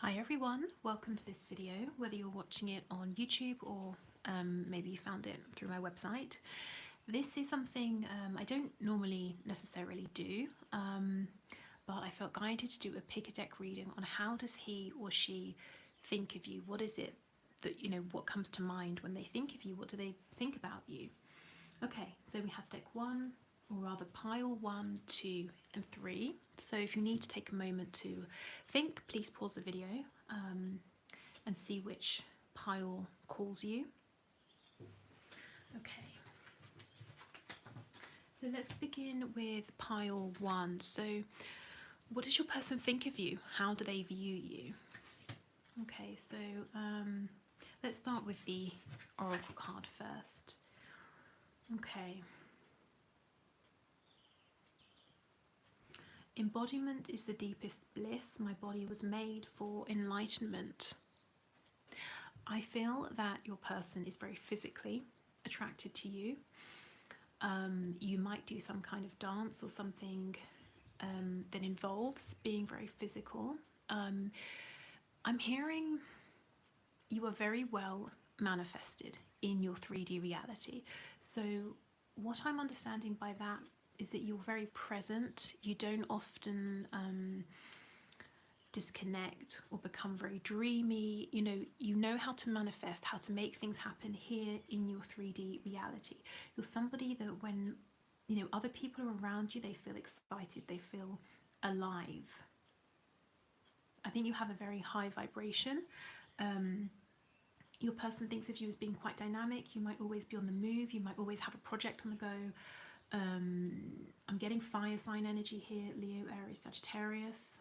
Hi everyone, welcome to this video, whether you're watching it on YouTube or maybe you found it through my website. This is something I don't normally necessarily do, but I felt guided to do a pick a deck reading on how does he or she think of you. What is it that, what comes to mind when they think of you? What do they think about you? Okay, so we have deck 1, or rather pile 1, 2 and 3. So if you need to take a moment to think, please pause the video and see which pile calls you. Okay, so let's begin with pile 1. So what does your person think of you? How do they view you? Okay, so let's start with the oracle card first. Okay. Embodiment is the deepest bliss. My body was made for enlightenment. I feel that your person is very physically attracted to you. You might do some kind of dance or something that involves being very physical. I'm hearing you are very well manifested in your 3D reality. So what I'm understanding by that is that you're very present. You don't often disconnect or become very dreamy. You know how to manifest, how to make things happen here in your 3D reality. You're somebody that when other people are around you, they feel excited, they feel alive. I think you have a very high vibration. Your person thinks of you as being quite dynamic. You might always be on the move. You might always have a project on the go. I'm getting fire sign energy here, Leo, Aries, Sagittarius.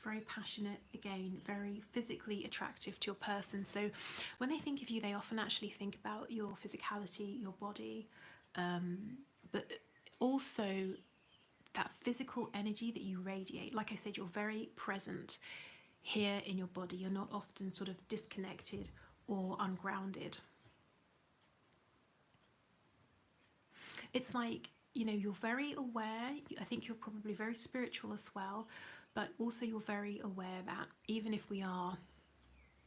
Very passionate, again, very physically attractive to your person. So when they think of you, they often actually think about your physicality, your body, but also that physical energy that you radiate. Like I said, you're very present here in your body. You're not often sort of disconnected or ungrounded. It's like, you're very aware. I think you're probably very spiritual as well, but also you're very aware that even if we are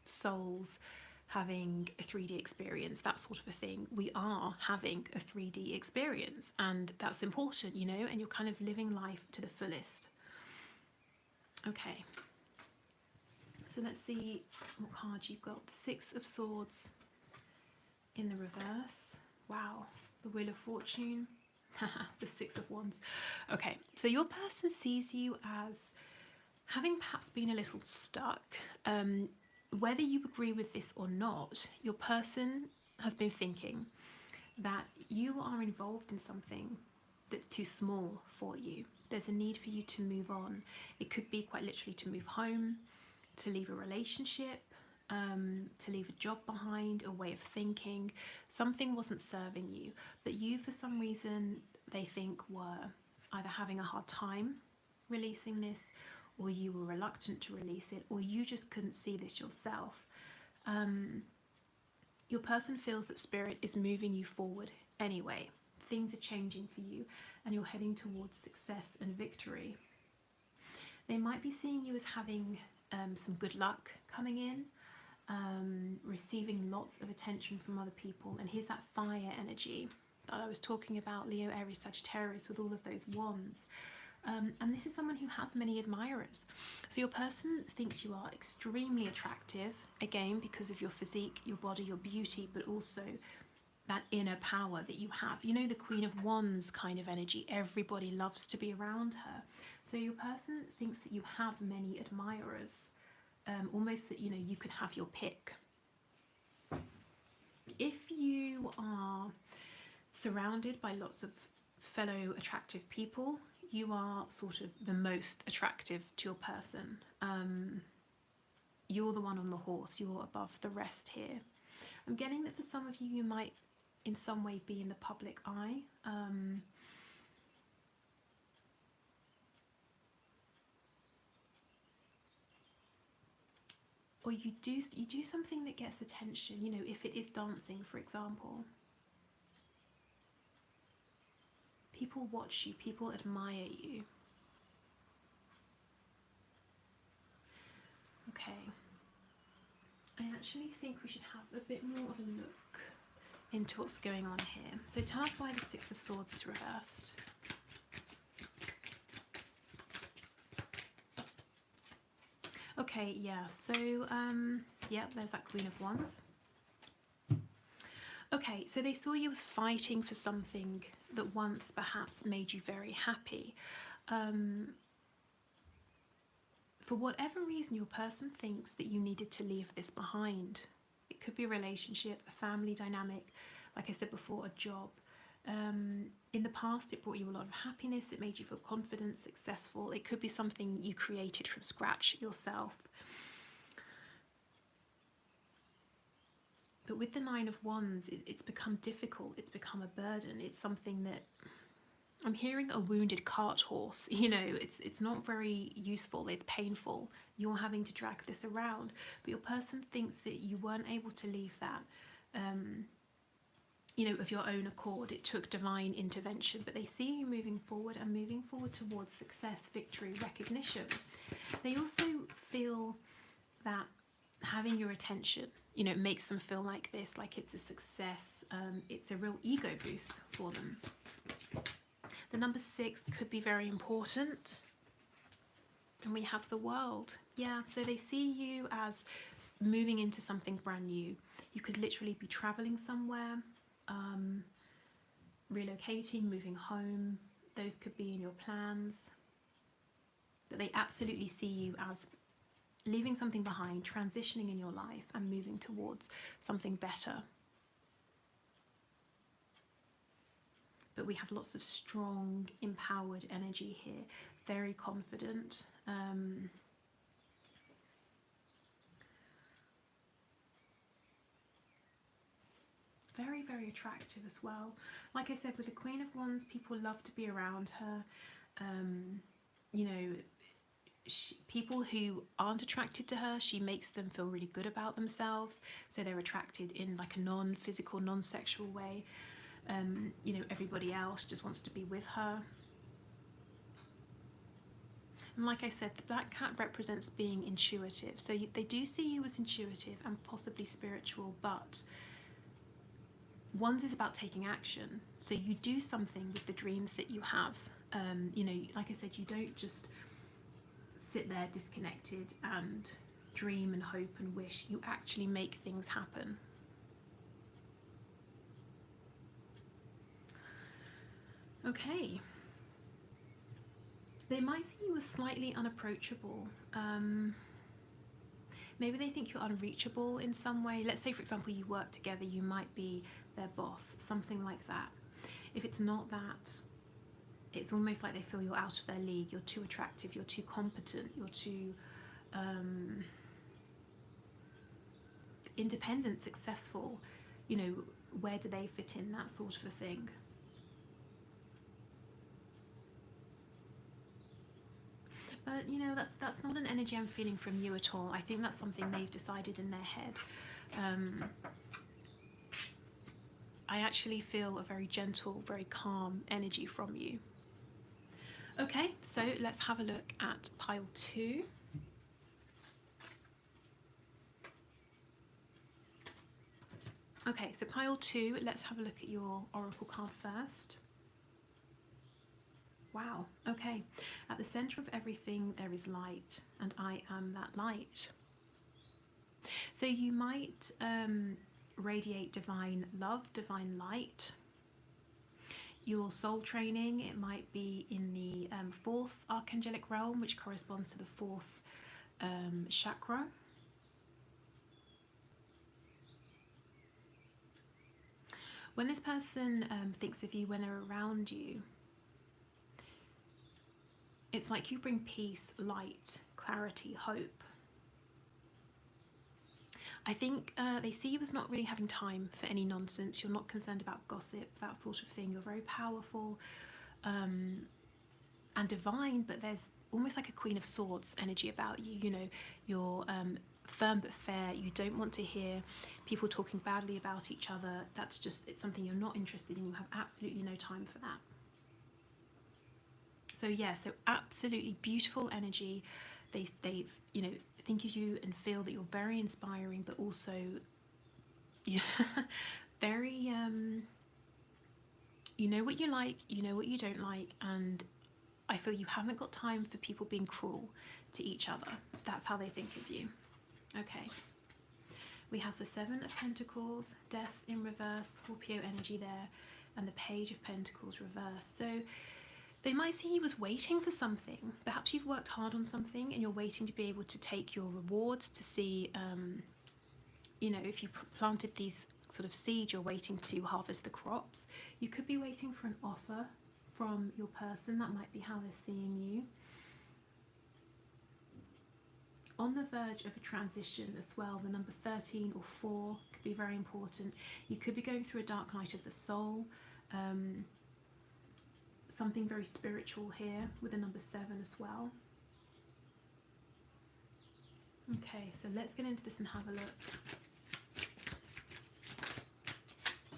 souls having a 3D experience, that sort of a thing, we are having a 3D experience, and that's important, and you're kind of living life to the fullest. Okay, so let's see what card you've got. The Six of Swords in the reverse. Wow, the Wheel of Fortune. The Six of Wands. Okay, so your person sees you as having perhaps been a little stuck. Whether you agree with this or not, your person has been thinking that you are involved in something that's too small for you. There's a need for you to move on. It could be quite literally to move home, to leave a relationship, to leave a job behind, a way of thinking. Something wasn't serving you, but you, for some reason, they think were either having a hard time releasing this, or you were reluctant to release it, or you just couldn't see this yourself. Your person feels that spirit is moving you forward anyway. Things are changing for you and you're heading towards success and victory. They might be seeing you as having some good luck coming in, receiving lots of attention from other people. And here's that fire energy that I was talking about, Leo, Aries, Sagittarius, with all of those wands. And this is someone who has many admirers. So your person thinks you are extremely attractive, again, because of your physique, your body, your beauty, but also that inner power that you have. The Queen of Wands kind of energy. Everybody loves to be around her. So your person thinks that you have many admirers, almost that, you could have your pick. If you are surrounded by lots of fellow attractive people, you are sort of the most attractive to your person. You're the one on the horse, you're above the rest here. I'm getting that for some of you, you might in some way be in the public eye. Or you do something that gets attention, if it is dancing, for example. People watch you, people admire you. actually think we should have a bit more of a look into what's going on here. So tell us why the Six of Swords is reversed. Okay, yeah, so yeah, there's that Queen of Wands. Okay, so they saw you as fighting for something that once perhaps made you very happy. For whatever reason, your person thinks that you needed to leave this behind. It could be a relationship, a family dynamic, like I said before, a job. In the past, it brought you a lot of happiness, it made you feel confident, successful. It could be something you created from scratch yourself. But with the Nine of Wands, it's become difficult, it's become a burden, it's something that I'm hearing a wounded cart horse, you know, it's not very useful, it's painful. You're having to drag this around, but your person thinks that you weren't able to leave that, you know, of your own accord. It took divine intervention, but they see you moving forward and moving forward towards success, victory, recognition. They also feel that having your attention, you know, makes them feel like this, like it's a success. It's a real ego boost for them. The number 6 could be very important. And we have the World. Yeah, so they see you as moving into something brand new. You could literally be traveling somewhere, relocating, moving home. Those could be in your plans. But they absolutely see you as leaving something behind, transitioning in your life and moving towards something better. But we have lots of strong, empowered energy here, very confident. Very, very attractive as well. Like I said, with the Queen of Wands, people love to be around her. You know, people who aren't attracted to her, she makes them feel really good about themselves, so they're attracted in like a non-physical, non-sexual way. You know, everybody else just wants to be with her. And like I said, the black cat represents being intuitive, so they do see you as intuitive and possibly spiritual, but Wands is about taking action. So you do something with the dreams that you have. You know, like I said, you don't just sit there disconnected and dream and hope and wish. You actually make things happen. Okay. They might see you as slightly unapproachable. Maybe they think you're unreachable in some way. Let's say, for example, you work together, you might be their boss, something like that. If it's not that, it's almost like they feel you're out of their league, you're too attractive, you're too competent, you're too independent, successful. You know, where do they fit in, that sort of a thing. But you know, that's not an energy I'm feeling from you at all. I think that's something they've decided in their head. I actually feel a very gentle, very calm energy from you. Okay, so let's have a look at pile 2. Okay, so pile 2, let's have a look at your oracle card first. Wow, okay. At the center of everything there is light, and I am that light. So you might radiate divine love, divine light. Your soul training, it might be in the 4th archangelic realm, which corresponds to the 4th chakra. When this person thinks of you, when they're around you, it's like you bring peace, light, clarity, hope. I think they see you as not really having time for any nonsense. You're not concerned about gossip, that sort of thing. You're very powerful and divine, but there's almost like a Queen of Swords energy about you. You know, you're firm but fair. You don't want to hear people talking badly about each other. That's just, it's something you're not interested in. You have absolutely no time for that. So yeah, so absolutely beautiful energy, They you know, think of you and feel that you're very inspiring, but also, yeah, very you know what you like, you know what you don't like, and I feel you haven't got time for people being cruel to each other. That's how they think of you. Okay. We have the Seven of Pentacles, Death in reverse, Scorpio energy there, and the Page of Pentacles reversed. So they might see you as waiting for something. Perhaps you've worked hard on something and you're waiting to be able to take your rewards, to see, you know, if you planted these sort of seeds, you're waiting to harvest the crops. You could be waiting for an offer from your person. That might be how they're seeing you. On the verge of a transition as well, the number 13 or 4 could be very important. You could be going through a dark night of the soul, something very spiritual here with the number 7 as well. Okay, so let's get into this and have a look.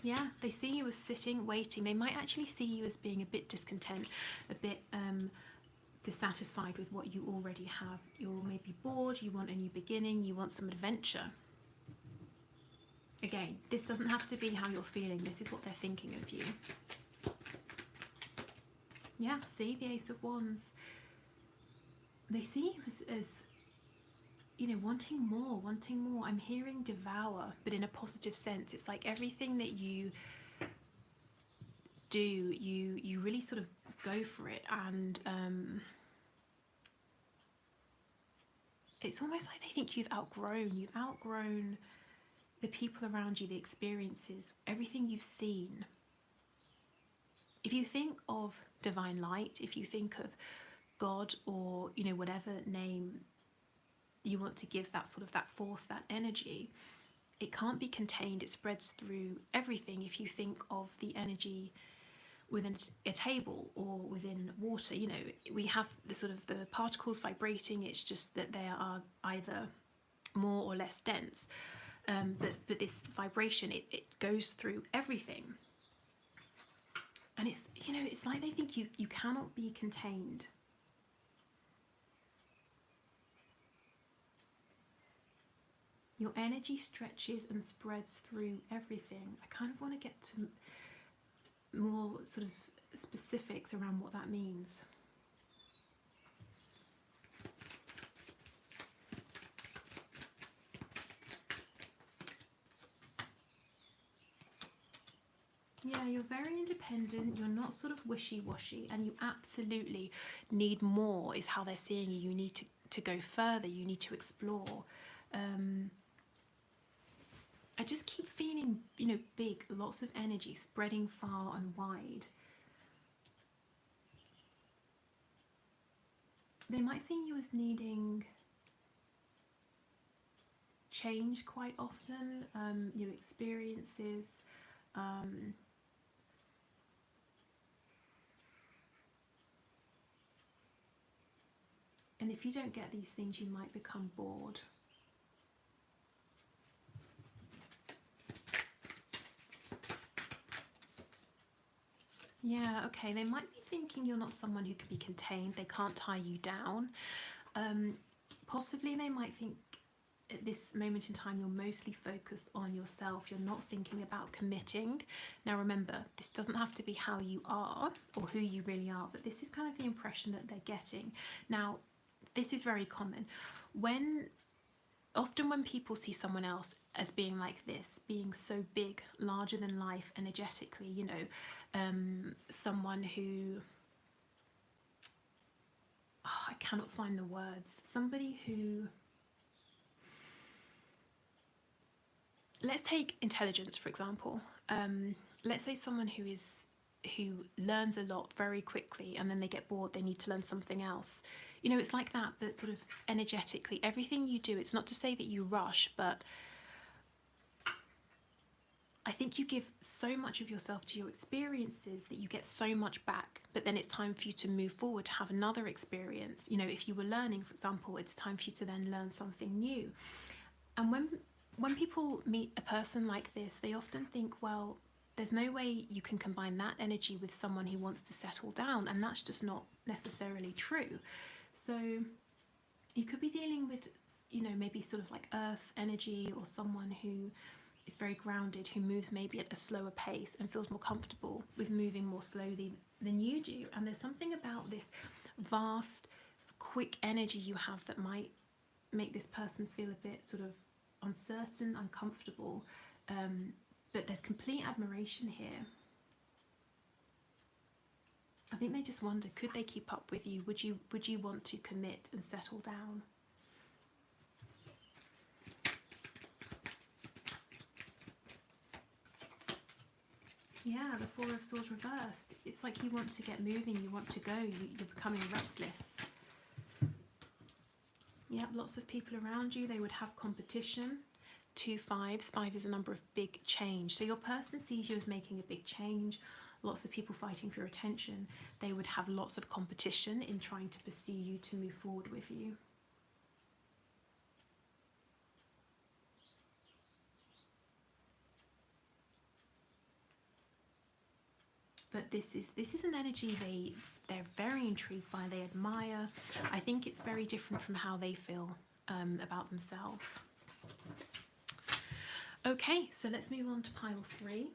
Yeah, they see you as sitting, waiting. They might actually see you as being a bit discontent, a bit dissatisfied with what you already have. You're maybe bored, you want a new beginning, you want some adventure. Again, this doesn't have to be how you're feeling, this is what they're thinking of you. Yeah, see, the Ace of Wands. They see you as you know, wanting more, wanting more. I'm hearing devour, but in a positive sense. It's like everything that you do, you really sort of go for it, and it's almost like they think you've outgrown the people around you, the experiences, everything you've seen. If you think of divine light, if you think of God, or you know, whatever name you want to give that sort of, that force, that energy, it can't be contained. It spreads through everything. If you think of the energy within a table or within water, you know, we have the sort of the particles vibrating. It's just that they are either more or less dense, but this vibration, it goes through everything. And it's, you know, it's like they think you cannot be contained. Your energy stretches and spreads through everything. I kind of want to get to more sort of specifics around what that means. Yeah, you're very independent, you're not sort of wishy-washy, and you absolutely need more, is how they're seeing you. You need to go further, you need to explore. I just keep feeling, you know, big, lots of energy spreading far and wide. They might see you as needing change quite often, new experiences. And if you don't get these things, you might become bored. Yeah, okay, they might be thinking you're not someone who can be contained, they can't tie you down. Possibly they might think at this moment in time you're mostly focused on yourself, you're not thinking about committing. Now remember, this doesn't have to be how you are or who you really are, but this is kind of the impression that they're getting. Now, this is very common. Often when people see someone else as being like this, being so big, larger than life energetically, you know, someone who, oh, I cannot find the words, somebody who, let's take intelligence for example. Let's say someone who learns a lot very quickly, and then they get bored, they need to learn something else. You know, it's like that, but sort of energetically, everything you do, it's not to say that you rush, but I think you give so much of yourself to your experiences that you get so much back, but then it's time for you to move forward, to have another experience. You know, if you were learning, for example, it's time for you to then learn something new. And when people meet a person like this, they often think, well, there's no way you can combine that energy with someone who wants to settle down, and that's just not necessarily true. So You could be dealing with, you know, maybe sort of like earth energy, or someone who is very grounded, who moves maybe at a slower pace and feels more comfortable with moving more slowly than you do. And there's something about this vast, quick energy you have that might make this person feel a bit sort of uncertain, uncomfortable. But there's complete admiration here. I think they just wonder, could they keep up with you? Would you want to commit and settle down? Yeah, the Four of Swords reversed. It's like you want to get moving, you want to go, you're becoming restless. Yeah, lots of people around you, they would have competition. 2 5s. 5 is a number of big change. So your person sees you as making a big change. Lots of people fighting for your attention. They would have lots of competition in trying to pursue you, to move forward with you. But this is an energy they're very intrigued by, they admire. I think it's very different from how they feel about themselves. Okay, so let's move on to pile 3.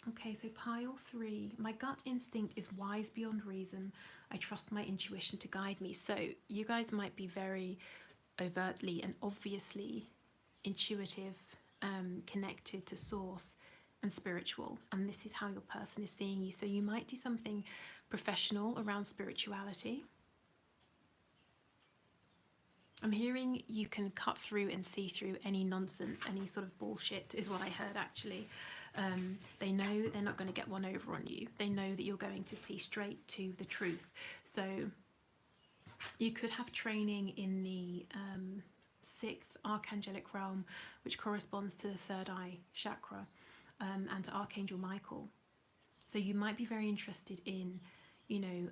Okay, so pile 3. My gut instinct is wise beyond reason. I trust my intuition to guide me. So you guys might be very overtly and obviously intuitive, connected to source and spiritual, and this is how your person is seeing you. So you might do something professional around spirituality. I'm hearing you can cut through and see through any nonsense, any sort of bullshit is what I heard actually. They know they're not going to get one over on you. They know that you're going to see straight to the truth. So you could have training in the 6th archangelic realm, which corresponds to the 3rd eye chakra, and to Archangel Michael. So you might be very interested in, you know,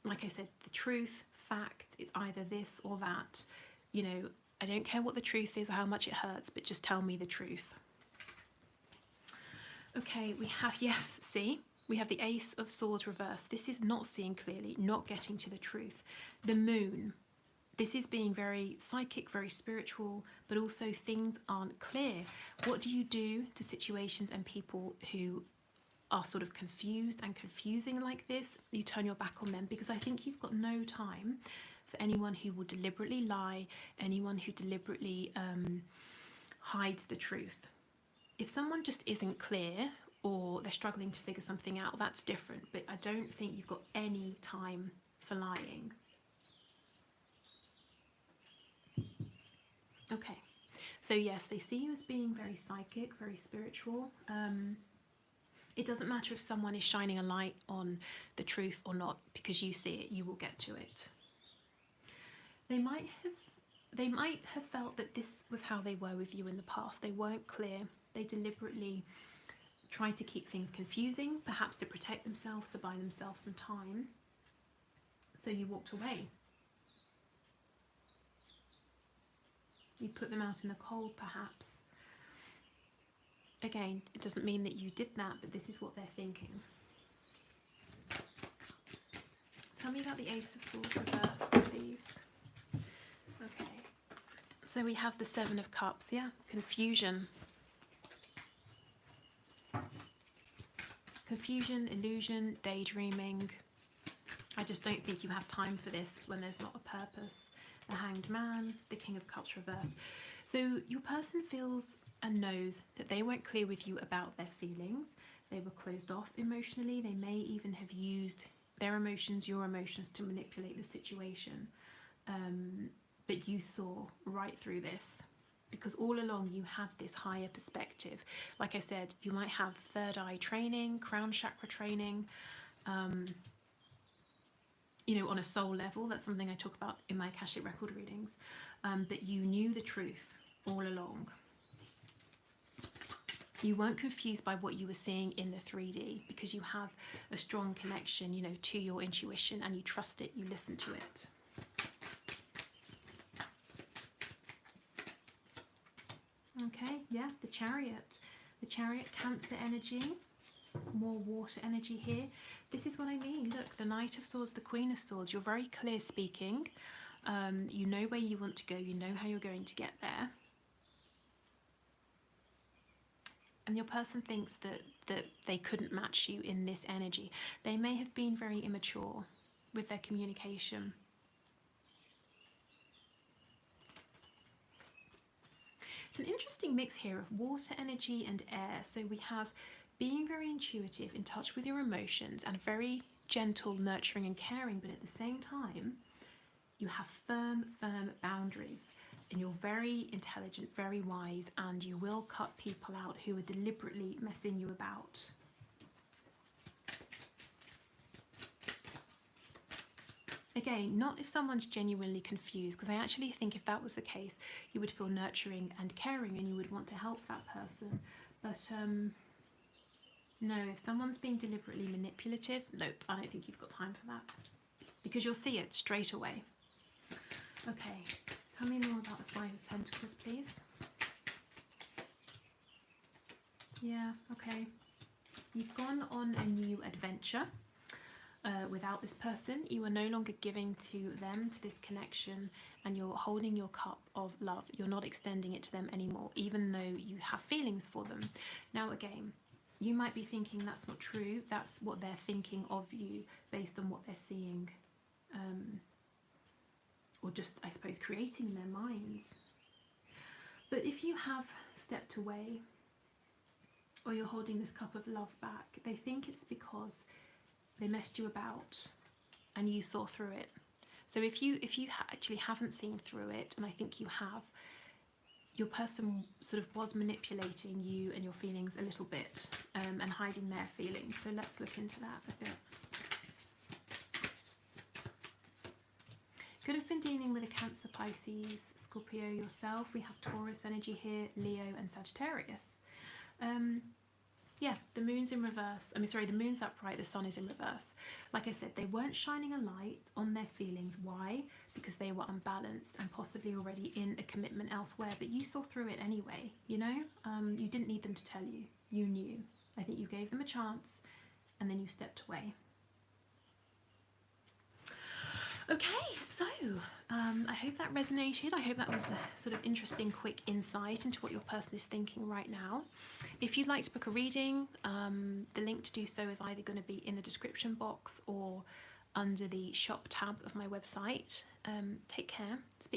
like I said, the truth, fact. It's either this or that. You know, I don't care what the truth is or how much it hurts, but just tell me the truth. Okay, we have, yes, see, we have the Ace of Swords reversed. This is not seeing clearly, not getting to the truth. The Moon. This is being very psychic, very spiritual, but also things aren't clear. What do you do to situations and people who are sort of confused and confusing like this? You turn your back on them, because I think you've got no time for anyone who will deliberately lie, anyone who deliberately hides the truth. If someone just isn't clear, or they're struggling to figure something out, that's different, but I don't think you've got any time for lying. Okay, so yes, they see you as being very psychic, very spiritual. It doesn't matter if someone is shining a light on the truth or not, because you see it, you will get to it. They might have felt that this was how they were with you in the past. They weren't clear. They deliberately tried to keep things confusing, perhaps to protect themselves, to buy themselves some time. So you walked away. You put them out in the cold, perhaps. Again, it doesn't mean that you did that, but this is what they're thinking. Tell me about the Ace of Swords reversed, please. Okay. So we have the 7 of Cups, yeah? Confusion. Confusion, illusion, daydreaming. I just don't think you have time for this when there's not a purpose. The Hanged Man, the King of Cups reversed. So your person feels and knows that they weren't clear with you about their feelings. They were closed off emotionally. They may even have used their emotions, your emotions, to manipulate the situation. But you saw right through this, because all along you had this higher perspective. Like I said, you might have 3rd eye training, crown chakra training, you know, on a soul level. That's something I talk about in my Akashic record readings. But you knew the truth all along. You weren't confused by what you were seeing in the 3D, because you have a strong connection, you know, to your intuition, and you trust it, you listen to it. Okay, yeah, the Chariot. The Chariot, Cancer energy. more water energy here. This is what I mean. Look, the Knight of Swords, the Queen of Swords. You're very clear speaking. You know where you want to go. You know how you're going to get there. And your person thinks that they couldn't match you in this energy. They may have been very immature with their communication. It's an interesting mix here of water energy and air. So we have being very intuitive, in touch with your emotions, and very gentle, nurturing and caring, but at the same time you have firm boundaries, and you're very intelligent, very wise, and you will cut people out who are deliberately messing you about. Again, not if someone's genuinely confused, because I actually think if that was the case, you would feel nurturing and caring and you would want to help that person. But no, if someone's being deliberately manipulative, nope, I don't think you've got time for that, because you'll see it straight away. Okay, tell me more about the Five of Pentacles, please. Yeah, okay. You've gone on a new adventure. Without this person, you are no longer giving to them, to this connection, and you're holding your cup of love. You're not extending it to them anymore, even though you have feelings for them. Now again, you might be thinking that's not true. That's what they're thinking of you based on what they're seeing, or just, I suppose, creating in their minds. But if you have stepped away, or you're holding this cup of love back, they think it's because they messed you about and you saw through it. So if you actually haven't seen through it, and I think you have, your person sort of was manipulating you and your feelings a little bit, and hiding their feelings. So let's look into that a bit. Could have been dealing with a Cancer, Pisces, Scorpio yourself. We have Taurus energy here, Leo and Sagittarius. Yeah, the moon's in reverse. I mean, sorry, the moon's upright, the sun is in reverse. Like I said, they weren't shining a light on their feelings. Why? Because they were unbalanced and possibly already in a commitment elsewhere. But you saw through it anyway, you know? You didn't need them to tell you. You knew. I think you gave them a chance and then you stepped away. Okay, so I hope that resonated. I hope that was a sort of interesting, quick insight into what your person is thinking right now. If you'd like to book a reading, the link to do so is either going to be in the description box or under the shop tab of my website. Take care. Speak